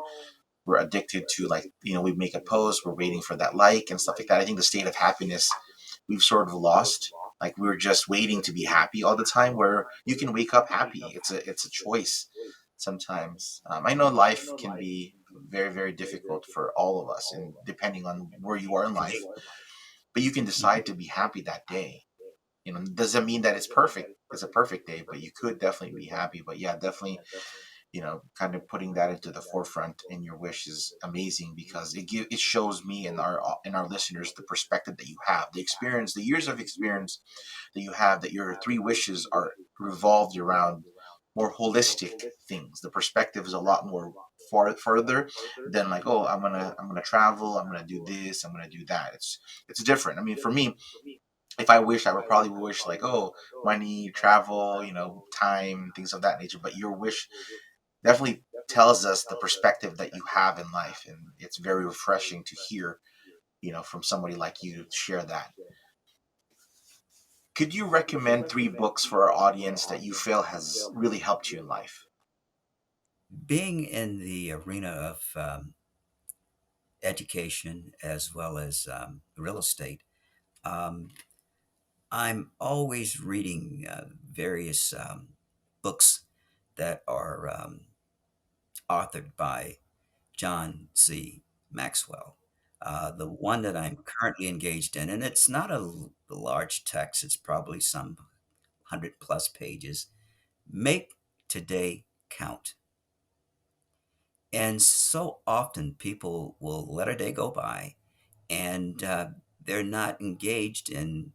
[SPEAKER 3] We're addicted to, like, we make a post, we're waiting for that like and stuff like that. I think the state of happiness we've sort of lost. Like, we're just waiting to be happy all the time, where you can wake up happy. It's a choice sometimes. I know life can be very, very difficult for all of us, and depending on where you are in life. But you can decide to be happy that day. Doesn't mean that it's perfect. It's a perfect day, but you could definitely be happy. But yeah, definitely, kind of putting that into the forefront in your wish is amazing, because it shows me and our listeners the perspective that you have, the experience, the years of experience that you have, that your three wishes are revolved around more holistic things. The perspective is a lot more further than like, oh, I'm gonna travel, I'm gonna do this, I'm gonna do that. It's different. I mean, for me, if I wish, I would probably wish like, oh, money, travel, time, things of that nature. But your wish definitely tells us the perspective that you have in life, and it's very refreshing to hear, from somebody like you to share that. Could you recommend three books for our audience that you feel has really helped you in life?
[SPEAKER 1] Being in the arena of education as well as real estate, um, I'm always reading various books that are authored by John C. Maxwell. The one that I'm currently engaged in, and it's not a large text, it's probably some 100 plus pages. Make today count. And so often people will let a day go by and they're not engaged in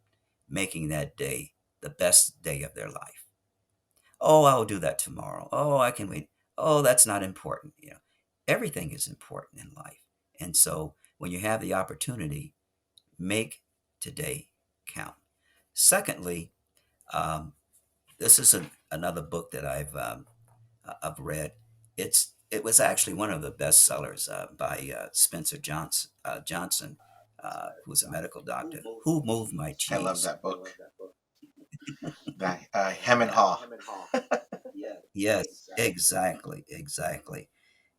[SPEAKER 1] making that day the best day of their life. Oh, I'll do that tomorrow. Oh, I can wait. Oh, that's not important. Everything is important in life. And so when you have the opportunity, make today count. Secondly, um, this is another book that I've read. It was actually one of the best sellers by Spencer Johnson, who's a medical doctor. Who moved my
[SPEAKER 3] I love
[SPEAKER 1] cheese?
[SPEAKER 3] that book. That Hem and Haw.
[SPEAKER 1] Yes, exactly, exactly.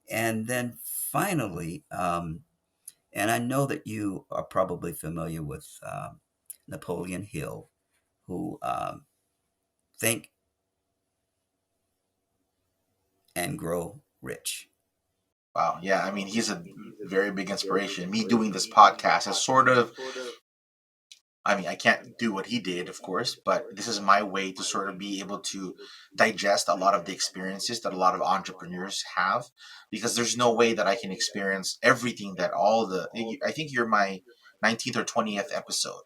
[SPEAKER 1] And then finally, and I know that you are probably familiar with Napoleon Hill, who think and grow rich.
[SPEAKER 3] Wow. Yeah. I mean, he's a very big inspiration. Me doing this podcast is sort of, I mean, I can't do what he did, of course, but this is my way to sort of be able to digest a lot of the experiences that a lot of entrepreneurs have, because there's no way that I can experience everything that all the, I think you're my 19th or 20th episode.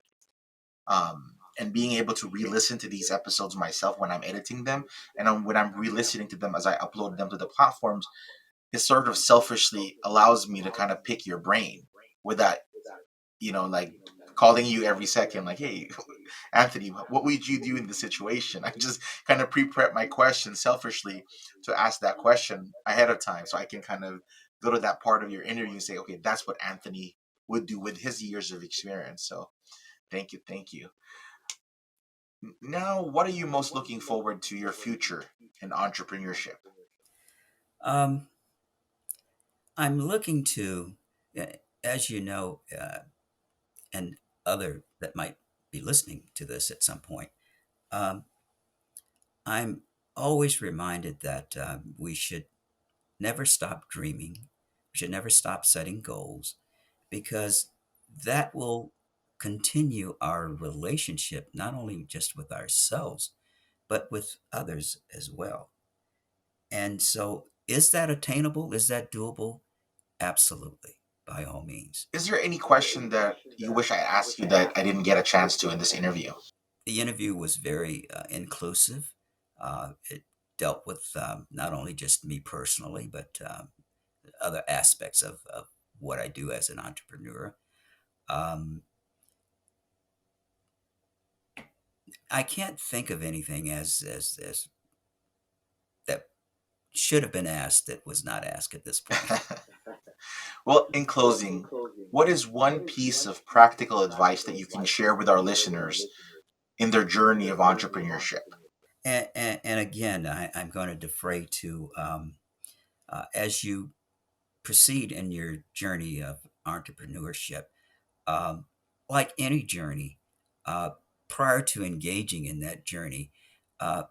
[SPEAKER 3] And being able to re-listen to these episodes myself when I'm editing them, and when I'm re-listening to them as I upload them to the platforms, it sort of selfishly allows me to kind of pick your brain without, like calling you every second, like, hey, Anthony, what would you do in this situation? I just kind of pre-prep my question selfishly to ask that question ahead of time, so I can kind of go to that part of your interview and say, okay, that's what Anthony would do with his years of experience. So thank you, thank you. Now, what are you most looking forward to your future in entrepreneurship?
[SPEAKER 1] Um, I'm looking to, as you know, and other that might be listening to this at some point, um, I'm always reminded that we should never stop dreaming. We should never stop setting goals because that will continue our relationship, not only just with ourselves, but with others as well. And so, is that attainable? Is that doable? Absolutely, by all means.
[SPEAKER 3] Is there any question that you wish I asked you that I didn't get a chance to in this interview?
[SPEAKER 1] The interview was very inclusive. It dealt with not only just me personally, but other aspects of what I do as an entrepreneur. Um, I can't think of anything as that should have been asked that was not asked at this point.
[SPEAKER 3] Well, in closing, what is one piece of practical advice that you can share with our listeners in their journey of entrepreneurship?
[SPEAKER 1] And again, I'm going to defray to as you proceed in your journey of entrepreneurship, um, like any journey, uh, prior to engaging in that journey, uh,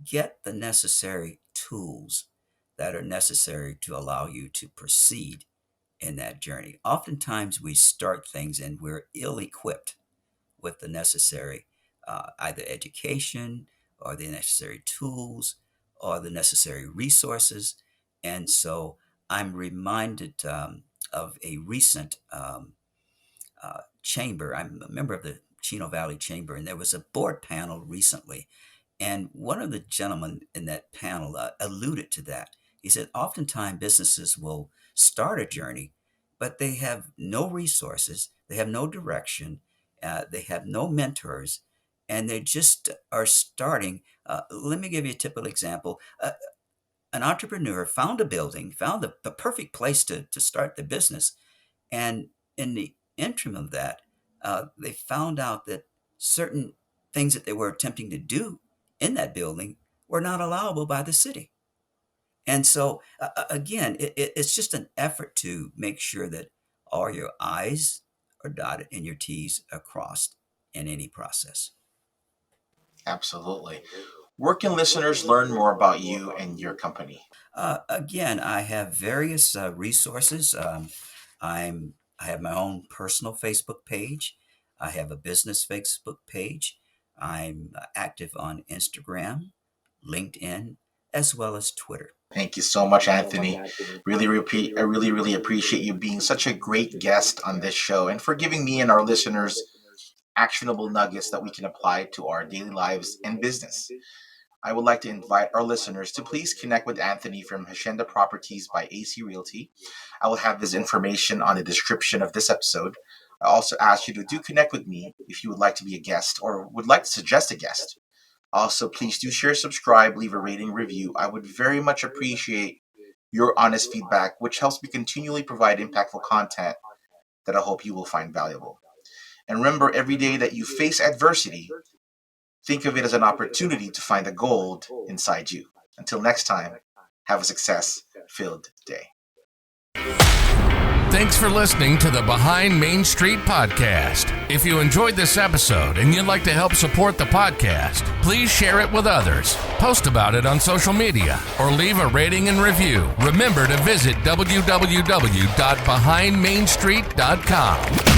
[SPEAKER 1] get the necessary tools that are necessary to allow you to proceed in that journey. Oftentimes, we start things and we're ill equipped with the necessary either education or the necessary tools or the necessary resources. And so I'm reminded of a recent chamber. I'm a member of the Chino Valley Chamber, and there was a board panel recently. And one of the gentlemen in that panel alluded to that. He said, oftentimes businesses will start a journey, but they have no resources, they have no direction, they have no mentors, and they just are starting. Let me give you a typical example. An entrepreneur found a building, found the perfect place to start the business, and in the interim of that, they found out that certain things that they were attempting to do in that building were not allowable by the city. And so, again, it's just an effort to make sure that all your I's are dotted and your T's are crossed in any process.
[SPEAKER 3] Absolutely. Where can listeners learn more about you and your company?
[SPEAKER 1] Again, I have various resources. I have my own personal Facebook page. I have a business Facebook page. I'm active on Instagram, LinkedIn, as well as Twitter.
[SPEAKER 3] Thank you so much, Anthony. I really appreciate you being such a great guest on this show and for giving me and our listeners actionable nuggets that we can apply to our daily lives and business. I would like to invite our listeners to please connect with Anthony from Hacienda Properties by AC Realty. I will have this information on the description of this episode. I also ask you to do connect with me if you would like to be a guest or would like to suggest a guest. Also, please do share, subscribe, leave a rating, review. I would very much appreciate your honest feedback, which helps me continually provide impactful content that I hope you will find valuable. And remember, every day that you face adversity, think of it as an opportunity to find the gold inside you. Until next time, have a success-filled day.
[SPEAKER 2] Thanks for listening to the Behind Main Street podcast. If you enjoyed this episode and you'd like to help support the podcast, please share it with others, post about it on social media, or leave a rating and review. Remember to visit www.behindmainstreet.com.